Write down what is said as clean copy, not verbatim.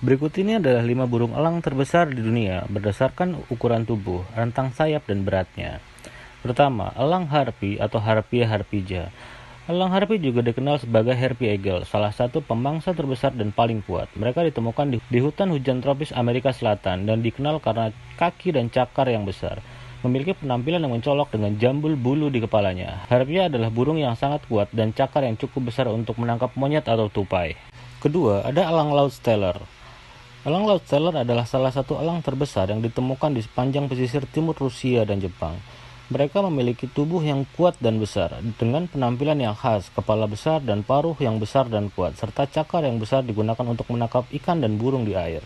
Berikut ini adalah 5 burung elang terbesar di dunia berdasarkan ukuran tubuh, rentang sayap, dan beratnya. Pertama, elang harpi atau Harpia harpija. Elang harpi juga dikenal sebagai Harpy eagle, salah satu pemangsa terbesar dan paling kuat. Mereka ditemukan di hutan hujan tropis Amerika Selatan dan dikenal karena kaki dan cakar yang besar. Memiliki penampilan yang mencolok dengan jambul bulu di kepalanya. Harpia adalah burung yang sangat kuat dan cakar yang cukup besar untuk menangkap monyet atau tupai. Kedua, ada elang laut Steller. Elang laut Steller adalah salah satu elang terbesar yang ditemukan di sepanjang pesisir timur Rusia dan Jepang. Mereka memiliki tubuh yang kuat dan besar, dengan penampilan yang khas, kepala besar dan paruh yang besar dan kuat, serta cakar yang besar digunakan untuk menangkap ikan dan burung di air.